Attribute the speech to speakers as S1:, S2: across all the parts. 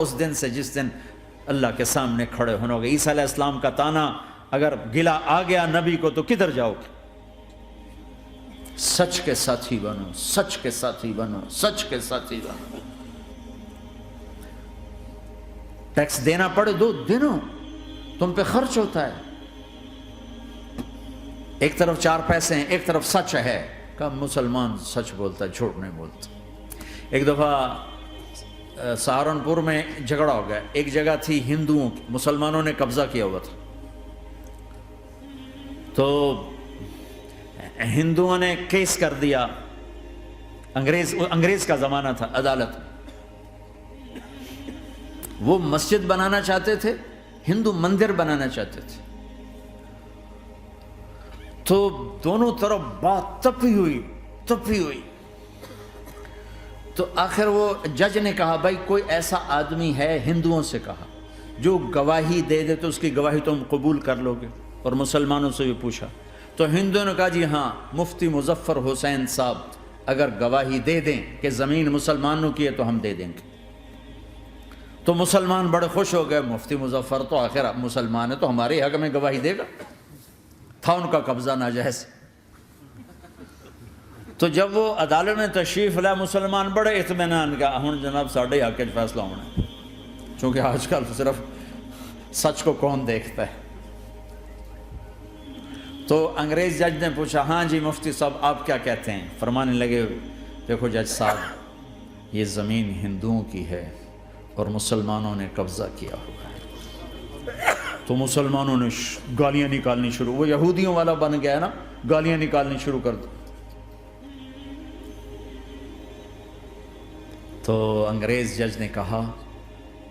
S1: اس دن سے جس دن اللہ کے سامنے کھڑے ہونے ہوگے۔ عیسیٰ علیہ السلام کا تانا اگر گلا آ گیا نبی کو تو کدھر جاؤ گے؟ سچ کے ساتھی بنو، سچ کے ساتھی بنو، سچ کے ساتھی بنو۔ ٹیکس دینا پڑے دو، دنو، تم پہ خرچ ہوتا ہے۔ ایک طرف 4 پیسے ہیں، ایک طرف سچ ہے۔ کب مسلمان سچ بولتا ہے، جھوٹ نہیں بولتا۔ ایک دفعہ سہارنپور میں جھگڑا ہو گیا، ایک جگہ تھی ہندوؤں کی، مسلمانوں نے قبضہ کیا ہوا تھا، تو ہندوؤں نے کیس کر دیا، انگریز کا زمانہ تھا، عدالت میں۔ وہ مسجد بنانا چاہتے تھے، ہندو مندر بنانا چاہتے تھے، تو دونوں طرف بات تپی ہوئی۔ تو آخر وہ جج نے کہا بھائی کوئی ایسا آدمی ہے، ہندوؤں سے کہا، جو گواہی دے دے تو اس کی گواہی تم قبول کر لو گے؟ اور مسلمانوں سے بھی پوچھا تو ہندوؤں نے کہا جی ہاں، مفتی مظفر حسین صاحب اگر گواہی دے دیں کہ زمین مسلمانوں کی ہے تو ہم دے دیں گے۔ تو مسلمان بڑے خوش ہو گئے، مفتی مظفر تو آخر مسلمان ہے تو ہمارے حق میں گواہی دے گا، تھا ان کا قبضہ ناجائز۔ تو جب وہ عدالت میں تشریف لائے، مسلمان بڑے اطمینان کا، ہن جناب ساڑھے حق وچ فیصلہ ہونا ہے، چونکہ آج کل صرف سچ کو کون دیکھتا ہے۔ تو انگریز جج نے پوچھا ہاں جی مفتی صاحب آپ کیا کہتے ہیں؟ فرمانے لگے دیکھو جج صاحب، یہ زمین ہندوؤں کی ہے اور مسلمانوں نے قبضہ کیا ہوا ہے۔ تو مسلمانوں نے گالیاں نکالنی شروع، وہ یہودیوں والا بن گیا نا، گالیاں نکالنی شروع کر دو۔ تو انگریز جج نے کہا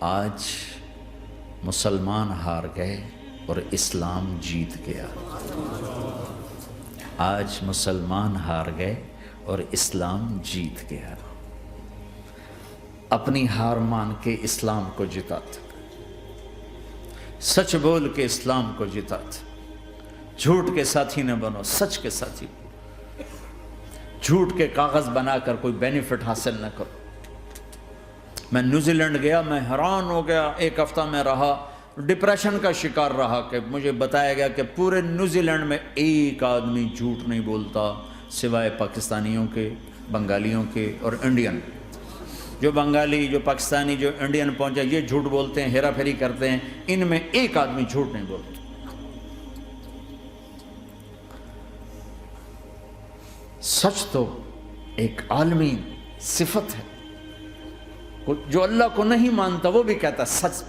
S1: آج مسلمان ہار گئے اور اسلام جیت گیا۔ آج مسلمان ہار گئے اور اسلام جیت گیا۔ اپنی ہار مان کے اسلام کو جتاتا، سچ بول کے اسلام کو جتاتا۔ جھوٹ کے ساتھی نہ بنو، سچ کے ساتھی۔ جھوٹ کے کاغذ بنا کر کوئی بینیفٹ حاصل نہ کرو۔ میں نیوزی لینڈ گیا، میں حیران ہو گیا، 1 ہفتہ میں رہا، ڈپریشن کا شکار رہا کہ مجھے بتایا گیا کہ پورے نیوزی لینڈ میں ایک آدمی جھوٹ نہیں بولتا سوائے پاکستانیوں کے، بنگالیوں کے اور انڈین۔ جو بنگالی، جو پاکستانی، جو انڈین پہنچے یہ جھوٹ بولتے ہیں، ہیرا پھیری کرتے ہیں، ان میں ایک آدمی جھوٹ نہیں بولتا۔ سچ تو ایک عالمی صفت ہے، جو اللہ کو نہیں مانتا وہ بھی کہتا سچ